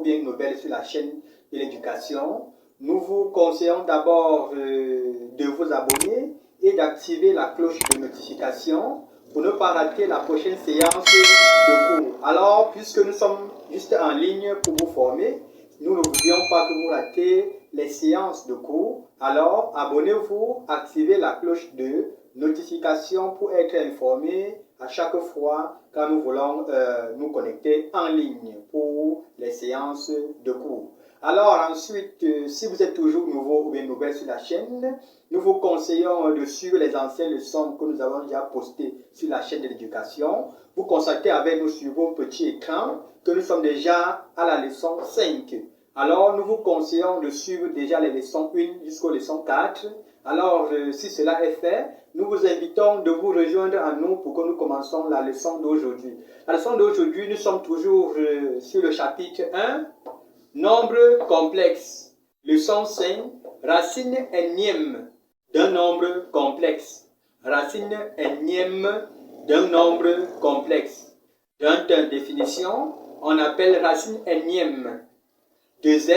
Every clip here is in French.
ou bien nouvelle sur la chaîne de l'éducation, nous vous conseillons d'abord de vous abonner et d'activer la cloche de notification pour ne pas rater la prochaine séance de cours. Alors, puisque nous sommes juste en ligne pour vous former, nous ne voulions pas que vous ratez les séances de cours. Alors, abonnez-vous, activez la cloche de notification pour être informé à chaque fois quand nous voulons nous connecter en ligne pour les séances de cours. Alors ensuite, si vous êtes toujours nouveau ou bien nouvelle sur la chaîne, nous vous conseillons de suivre les anciennes leçons que nous avons déjà postées sur la chaîne de l'éducation. Vous constatez avec nous sur vos petits écrans que nous sommes déjà à la leçon 5. Alors nous vous conseillons de suivre déjà les leçons 1 jusqu'aux leçons 4. Alors si cela est fait, nous vous invitons de vous rejoindre à nous pour que nous commençons la leçon d'aujourd'hui. La leçon d'aujourd'hui, nous sommes toujours sur le chapitre 1. Nombre complexe. Leçon 5. Racine énième d'un nombre complexe. Racine énième d'un nombre complexe. Dans une définition, on appelle racine énième de z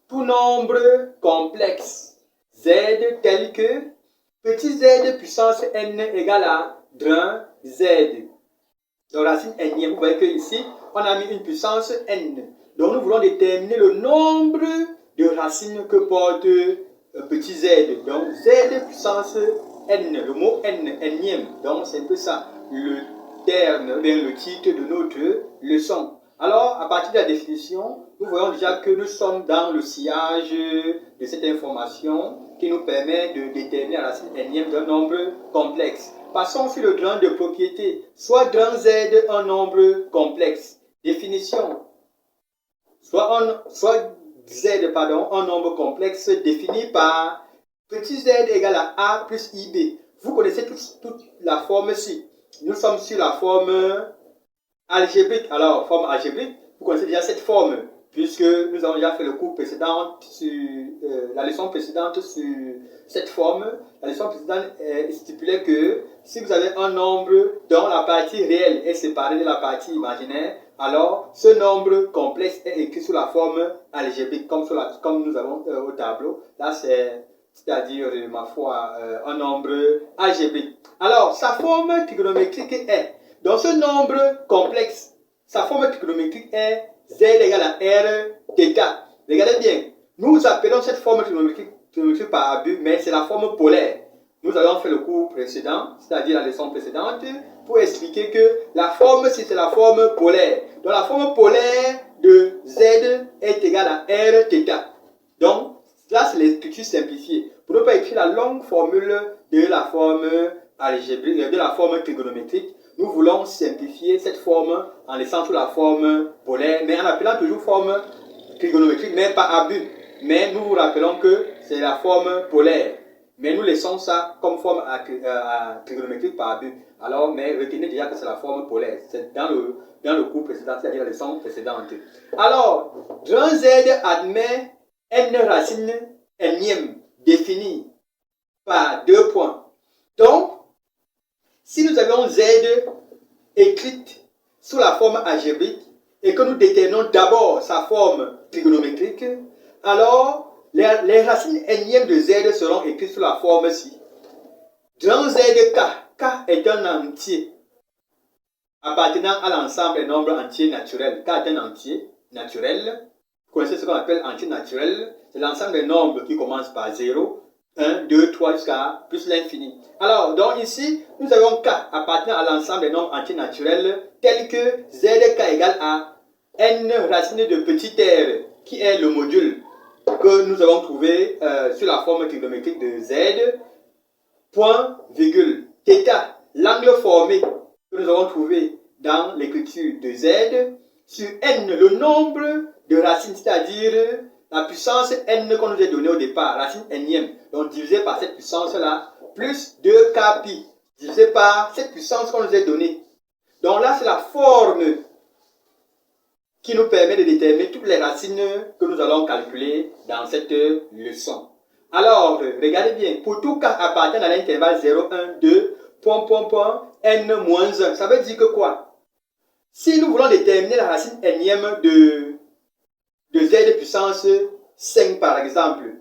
tout nombre complexe. Z tel que petit z puissance n égale à 1 z. Donc racine énième, vous voyez que ici, on a mis une puissance n. Donc nous voulons déterminer le nombre de racines que porte petit z. Donc z puissance n, le mot n, énième. Donc c'est un peu ça, le terme, bien le titre de notre leçon. Alors, à partir de la définition, nous voyons déjà que nous sommes dans le sillage de cette information qui nous permet de déterminer la racine énième d'un nombre complexe. Passons sur le grand de propriété. Soit grand z un nombre complexe. Définition. Soit z, un nombre complexe défini par petit z égale à a plus ib. Vous connaissez toute la forme ci. Nous sommes sur la forme algébrique. Alors, forme algébrique, vous connaissez déjà cette forme, puisque nous avons déjà fait le cours précédent sur la leçon précédente sur cette forme. La leçon précédente stipulait que si vous avez un nombre dont la partie réelle est séparée de la partie imaginaire, alors ce nombre complexe est écrit sous la forme algébrique, comme nous avons au tableau. Là, c'est-à-dire, ma foi, un nombre algébrique. Alors, sa forme trigonométrique est, dans ce nombre complexe, sa forme trigonométrique est z égale à r θ. Regardez bien, nous appelons cette forme trigonométrique par abus, mais c'est la forme polaire. Nous avons fait le cours précédent, c'est-à-dire la leçon précédente, pour expliquer que la forme, c'est la forme polaire. Donc la forme polaire de z est égale à r θ. Donc, là, c'est l'écriture simplifiée. Pour ne pas écrire la longue formule de la forme algébrique, de la forme trigonométrique, nous voulons simplifier cette forme en laissant sous la forme polaire, mais en appelant toujours forme trigonométrique, mais pas abus. Mais nous vous rappelons que c'est la forme polaire. Mais nous laissons ça comme forme trigonométrique par abus. Alors, mais retenez déjà que c'est la forme polaire. C'est dans le cours précédent, c'est-à-dire la leçon précédente. Alors, grand Z admet n racine énième définie par 2 points. Donc, si nous avions z écrite sous la forme algébrique et que nous déterminons d'abord sa forme trigonométrique, alors les racines énièmes de z seront écrites sous la forme ci. Grand z k, k est un entier appartenant à l'ensemble des nombres entiers naturels. K est un entier naturel. Vous connaissez ce qu'on appelle entier naturel. C'est l'ensemble des nombres qui commencent par 0, 1, 2, 3 jusqu'à plus l'infini. Alors, donc ici, nous avons k appartenant à l'ensemble des nombres entiers naturels tels que zk égale à n racine de petit r, qui est le module que nous avons trouvé sur la forme trigonométrique de z, point, virgule, θ, l'angle formé que nous avons trouvé dans l'écriture de z, sur n, le nombre de racines, c'est-à-dire la puissance n qu'on nous a donnée au départ, racine énième, donc divisé par cette puissance-là, plus 2k pi, divisé par cette puissance qu'on nous a donnée. Donc là, c'est la forme qui nous permet de déterminer toutes les racines que nous allons calculer dans cette leçon. Alors, regardez bien, pour tout k appartenant à l'intervalle 0, 1, 2, n-1, ça veut dire que quoi? Si nous voulons déterminer la racine énième de de z puissance 5 par exemple.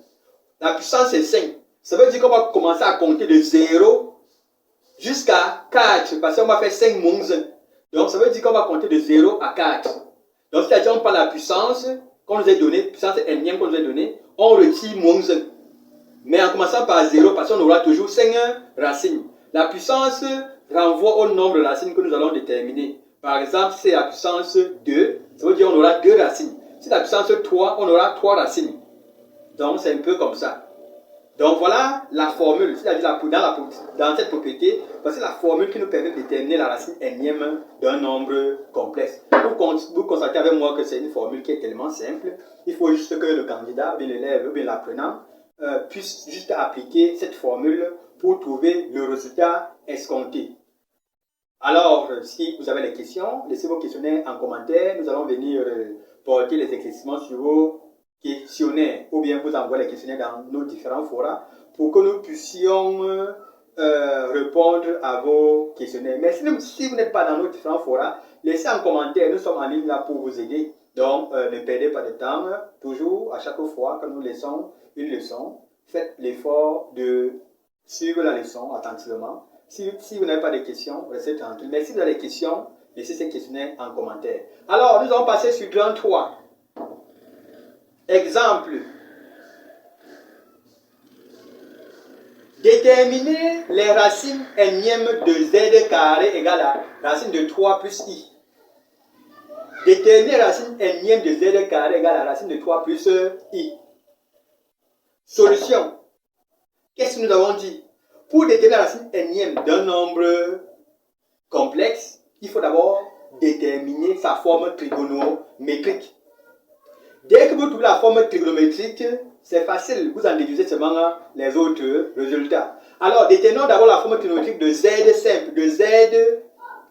La puissance est 5. Ça veut dire qu'on va commencer à compter de 0 jusqu'à 4 parce qu'on va faire 5 moins 1. Donc ça veut dire qu'on va compter de 0 à 4. Donc c'est-à-dire qu'on prend la puissance qu'on nous a donnée, puissance n qu'on nous a donnée, on retire moins 1. Mais en commençant par 0, parce qu'on aura toujours 5 racines. La puissance renvoie au nombre de racines que nous allons déterminer. Par exemple, si c'est la puissance 2, ça veut dire qu'on aura 2 racines. Si la puissance 3, on aura 3 racines. Donc c'est un peu comme ça. Donc voilà la formule, c'est-à-dire dans cette propriété, c'est la formule qui nous permet de déterminer la racine n d'un nombre complexe. Vous constatez avec moi que c'est une formule qui est tellement simple. Il faut juste que le candidat, ou bien l'élève, ou bien l'apprenant puisse juste appliquer cette formule pour trouver le résultat escompté. Alors, si vous avez des questions, laissez vos questionnaires en commentaire. Nous allons venir porter les éclaircissements sur vos questionnaires ou bien vous envoyer les questionnaires dans nos différents forums pour que nous puissions répondre à vos questionnaires. Mais si vous n'êtes pas dans nos différents forums, laissez en commentaire. Nous sommes en ligne là pour vous aider. Donc, ne perdez pas de temps. Toujours, à chaque fois que nous laissons une leçon, faites l'effort de suivre la leçon attentivement. Si vous n'avez pas de questions, restez tranquille. Mais si vous avez des questions, laissez ces questionnaires en commentaire. Alors, nous allons passer sur 33. Exemple. Déterminer les racines énièmes de z carré égale à racine de 3 plus i. Déterminer la racine énième de z carré égale à racine de 3 plus i. Solution. Qu'est-ce que nous avons dit? Pour déterminer la racine énième d'un nombre complexe, il faut d'abord déterminer sa forme trigonométrique. Dès que vous trouvez la forme trigonométrique, c'est facile, vous en déduisez seulement les autres résultats. Alors, déterminons d'abord la forme trigonométrique de z simple, de z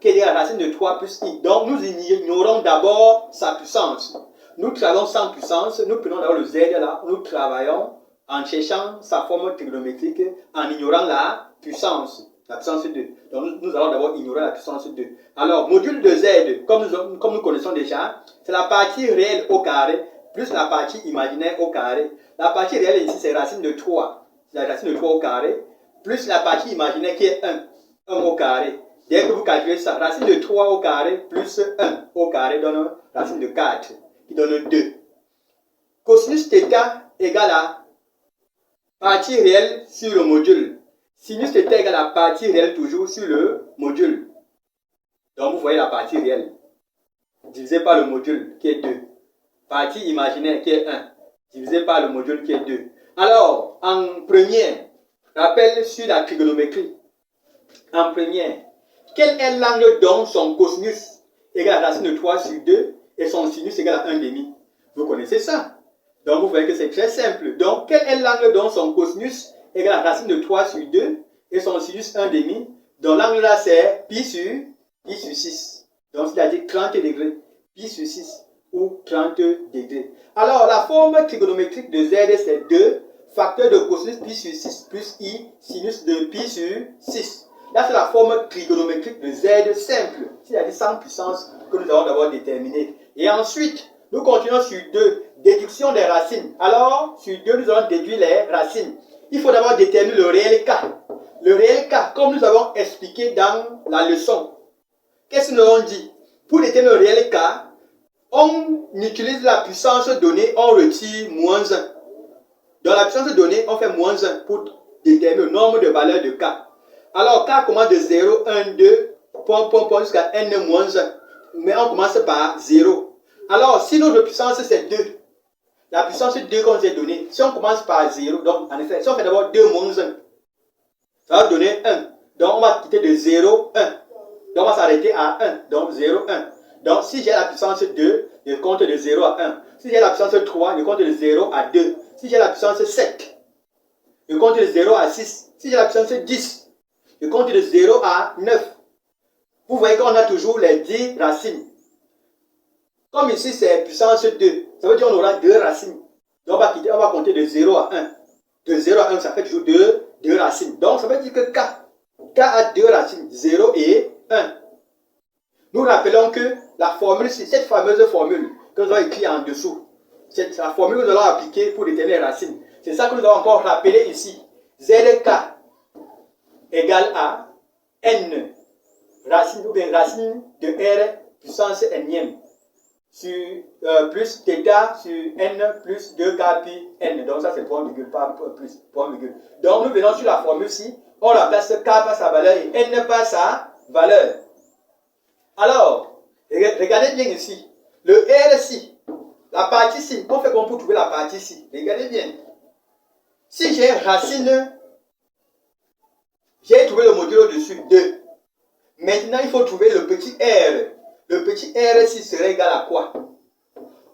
qui est la racine de 3 plus i. Donc, nous ignorons d'abord sa puissance. Nous travaillons sans puissance, nous prenons d'abord le z là, nous travaillons en cherchant sa forme trigonométrique, en ignorant la puissance 2. Donc, nous allons d'abord ignorer la puissance 2. Alors, module de z, comme nous connaissons déjà, c'est la partie réelle au carré, plus la partie imaginaire au carré. La partie réelle ici, c'est racine de 3. C'est la racine de 3 au carré, plus la partie imaginaire qui est 1 au carré. Dès que vous calculez ça, racine de 3 au carré plus 1 au carré donne racine de 4, qui donne 2. Cosinus θ égale à partie réelle sur le module. Sinus θ égale à partie réelle toujours sur le module. Donc vous voyez la partie réelle divisé par le module qui est 2. Partie imaginaire qui est 1 divisé par le module qui est 2. Alors, en première, rappel sur la trigonométrie. En première, quel est l'angle dont son cosinus égale à racine de 3 sur 2 et son sinus égale à 1,5? Vous connaissez ça. Donc vous voyez que c'est très simple. Donc, quel est l'angle dont son cosinus égale à racine de 3 sur 2 et son sinus 1,5? Donc l'angle là c'est pi sur 6. Donc c'est-à-dire 30 degrés. Pi sur 6 ou 30 degrés. Alors la forme trigonométrique de z c'est 2 facteur de cosinus pi sur 6 plus i sinus de pi sur 6. Là c'est la forme trigonométrique de z simple, c'est-à-dire sans puissance que nous avons d'abord déterminée. Et ensuite, nous continuons sur 2, déduction des racines. Alors, sur 2, nous allons déduire les racines. Il faut d'abord déterminer le réel k. Le réel k, comme nous avons expliqué dans la leçon. Qu'est-ce que nous avons dit? Pour déterminer le réel k, on utilise la puissance donnée, on retire moins 1. Dans la puissance donnée, on fait moins 1 pour déterminer le nombre de valeurs de k. Alors, k commence de 0, 1, 2, jusqu'à n moins 1. Mais on commence par 0. Alors, si notre puissance c'est 2, la puissance 2 qu'on nous a donnée, si on commence par 0, donc en effet, si on fait d'abord 2 moins 1, ça va donner 1. Donc, on va quitter de 0, 1. Donc, on va s'arrêter à 1. Donc, 0, 1. Donc, si j'ai la puissance 2, je compte de 0 à 1. Si j'ai la puissance 3, je compte de 0 à 2. Si j'ai la puissance 7, je compte de 0 à 6. Si j'ai la puissance 10, je compte de 0 à 9. Vous voyez qu'on a toujours les 10 racines. Comme ici, c'est puissance 2. Ça veut dire qu'on aura 2 racines. Donc, on va compter de 0 à 1. De 0 à 1, ça fait toujours 2 racines. Donc, ça veut dire que K a 2 racines, 0 et 1. Nous rappelons que la formule, c'est cette fameuse formule que nous avons écrite en dessous. C'est la formule que nous allons appliquer pour déterminer les racines. C'est ça que nous allons encore rappeler ici. ZK égale à N racine ou bien racine de R puissance N sur plus θ sur N plus 2K pi N. Donc ça c'est point virgule, pas plus, point virgule. Donc nous venons sur la formule-ci, on remplace K par sa valeur et N par sa valeur. Alors, regardez bien ici. Le R-ci, la partie ci, on fait comment pour trouver la partie ci? Regardez bien. Si j'ai racine, j'ai trouvé le module au-dessus, 2. Maintenant, il faut trouver le petit R. Le petit R ci serait égal à quoi?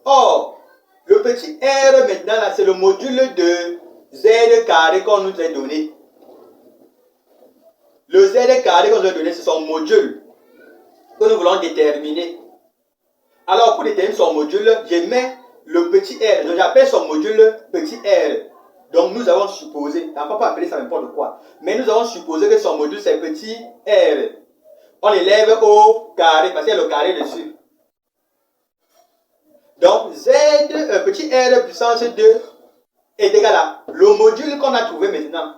Or, le petit R maintenant, là, c'est le module de Z carré qu'on nous a donné. Le Z carré qu'on nous a donné, c'est son module que nous voulons déterminer. Alors, pour déterminer son module, je mets le petit R. Donc, j'appelle son module petit R. Donc, nous avons supposé, on ne peut pas appeler ça n'importe quoi, mais nous avons supposé que son module, c'est petit R. On élève au carré, parce qu'il y a le carré dessus. Donc, Z, petit R puissance 2 est égal à le module qu'on a trouvé maintenant.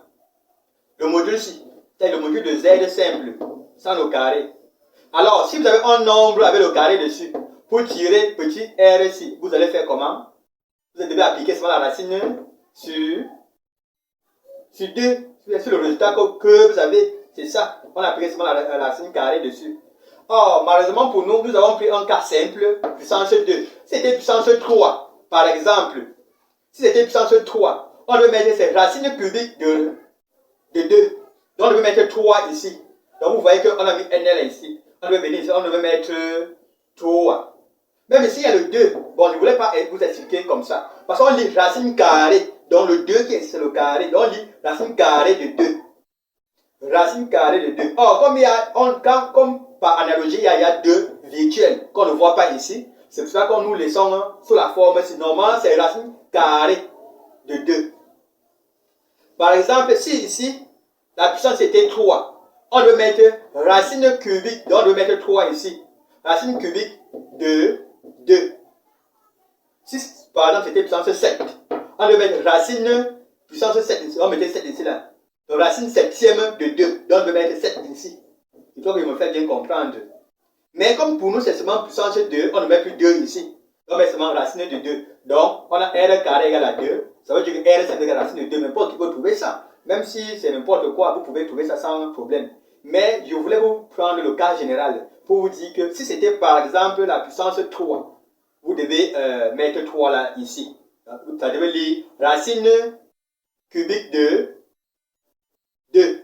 Le module-ci, c'est le module de Z simple, sans le carré. Alors, si vous avez un nombre avec le carré dessus, pour tirer petit R ici, vous allez faire comment? Vous devez appliquer seulement la racine sur 2, sur le résultat que vous avez. C'est ça. On a pris seulement la racine carrée dessus. Or, malheureusement pour nous, nous avons pris un cas simple, puissance 2. Si c'était puissance 3, par exemple, si c'était puissance 3, on devait mettre cette racine cubique de 2. Donc, on devait mettre 3 ici. Donc, vous voyez qu'on a mis NL ici. On devait venir ici, on devait mettre 3. Même s'il y a le 2, bon, je ne voulais pas vous expliquer comme ça. Parce qu'on lit racine carrée. Donc, le 2 qui est c'est le carré. Donc, on lit racine carrée de 2. Racine carrée de 2. Or, comme par analogie, il y a 2 virtuels qu'on ne voit pas ici. C'est pour ça qu'on nous laissons sous la forme. Normalement, c'est racine carrée de 2. Par exemple, si ici, la puissance était 3, on doit mettre racine cubique. Donc, on doit mettre 3 ici. Racine cubique de 2. Si par exemple c'était puissance 7, on doit mettre racine puissance 7 ici. On mettait 7 ici là. Donc, racine septième de 2. Donc, on doit mettre 7 ici. Il faut que je me fasse bien comprendre. Mais comme pour nous, c'est seulement puissance 2, on ne met plus 2 ici. On met seulement racine de 2. Donc, on a R carré égale à 2. Ça veut dire que R c'est égal à racine de 2. N'importe qui peut trouver ça. Même si c'est n'importe quoi, vous pouvez trouver ça sans problème. Mais je voulais vous prendre le cas général pour vous dire que si c'était par exemple la puissance 3, vous devez mettre 3 là, ici. Ça devait lire racine cubique de 2.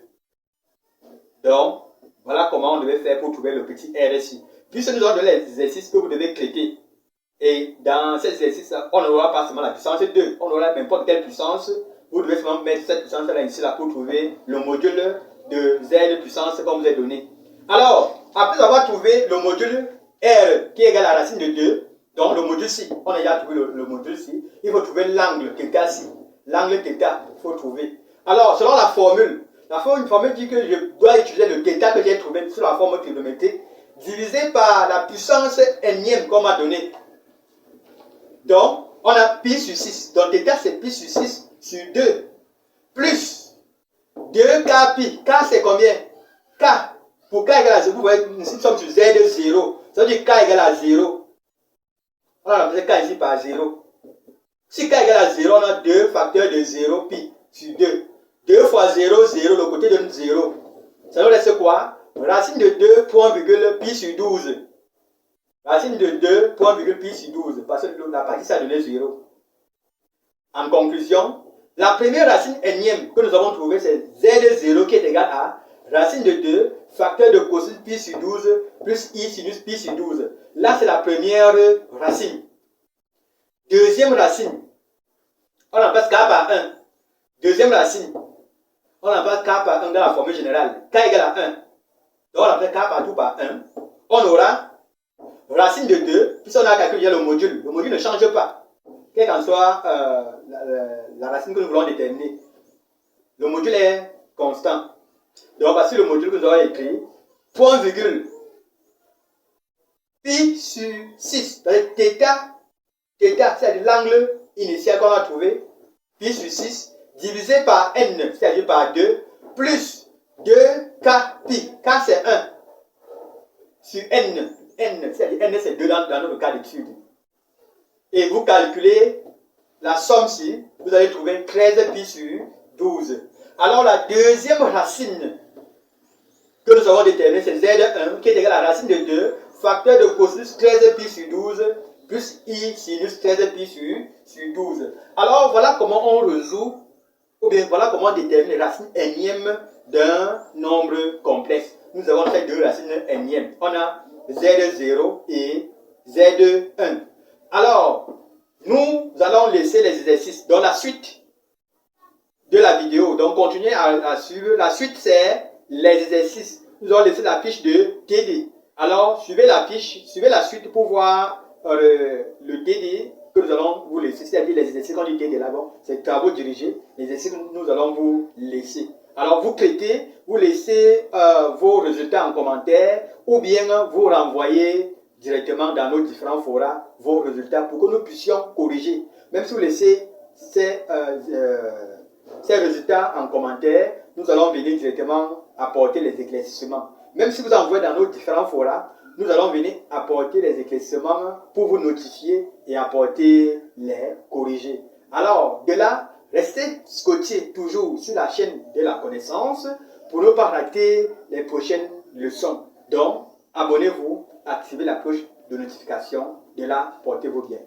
Donc, voilà comment on devait faire pour trouver le petit R ici. Puisque nous avons donné les exercices que vous devez traiter. Et dans ces exercices-là, on n'aura pas seulement la puissance 2, on aura n'importe quelle puissance. Vous devez seulement mettre cette puissance-là ici là pour trouver le module de Z puissance qu'on vous a donné. Alors, après avoir trouvé le module R qui est égal à la racine de 2, donc le module ci, on a déjà trouvé le module ci, il faut trouver l'angle θ ci. L'angle θ, il faut trouver. Alors, selon la formule dit que je dois utiliser le θ que j'ai trouvé sur la forme trigonométrique, divisé par la puissance n qu'on m'a donné. Donc, on a pi sur 6. Donc, θ c'est pi sur 6 sur 2. Plus 2k pi. K c'est combien? K. Pour k égale à 0, vous voyez, ici nous sommes sur z de 0. Ça veut dire k égale à 0. On a remplacé k ici par 0. Si k égale à 0, on a 2 facteurs de 0 pi sur 2. 2 fois 0, 0, le côté donne 0. Ça nous laisse quoi? Racine de 2, point virgule, pi sur 12. Racine de 2, point virgule, pi sur 12. Parce que la partie, ça donnait 0. En conclusion, la première racine énième que nous avons trouvée, c'est Z0 qui est égal à racine de 2, facteur de cosinus pi sur 12, plus I sinus pi sur 12. Là, c'est la première racine. Deuxième racine, on remplace K par 1. Deuxième racine, on remplace K par 1 dans la formule générale. K égale à 1. Donc, on remplace K partout par 1. On aura racine de 2, puisqu'on a calculé le module. Le module ne change pas. Quelle qu'en soit la racine que nous voulons déterminer. Le module est constant. Donc, voici le module que nous avons écrit. Point virgule. Pi sur 6. C'est-à-dire θ θ, c'est-à-dire l'angle initial qu'on a trouvé, pi sur 6, divisé par n, c'est-à-dire par 2, plus 2k pi. K c'est 1 sur n. N, c'est-à-dire n c'est 2 dans notre cas d'étude. Et vous calculez la somme ci, vous allez trouver 13 pi sur 12. Alors la deuxième racine que nous avons déterminée, c'est Z1 qui est égal à la racine de 2, facteur de cosinus 13 pi sur 12 plus I sinus 13 pi sur 12. Alors voilà comment on résout, ou bien voilà comment on détermine les racines énièmes d'un nombre complexe. Nous avons fait deux racines énièmes. On a Z0 et Z1. Alors, nous allons laisser les exercices dans la suite de la vidéo. Donc, continuez à suivre. La suite, c'est les exercices. Nous allons laisser la fiche de TD. Alors, suivez la fiche, suivez la suite pour voir le TD que nous allons vous laisser. C'est-à-dire les exercices qu'on dit TD là-bas, c'est travaux dirigés. Les exercices que nous allons vous laisser. Alors, vous traitez, vous laissez vos résultats en commentaire ou bien vous renvoyez directement dans nos différents forums vos résultats pour que nous puissions corriger. Même si vous laissez ces résultats en commentaire, nous allons venir directement apporter les éclaircissements. Même si vous envoyez dans nos différents forums, nous allons venir apporter les éclaircissements pour vous notifier et apporter les corriger. Alors, de là, restez scotchés toujours sur la chaîne de la connaissance pour ne pas rater les prochaines leçons. Donc, abonnez-vous, activez la cloche de notification. De là, portez-vous bien.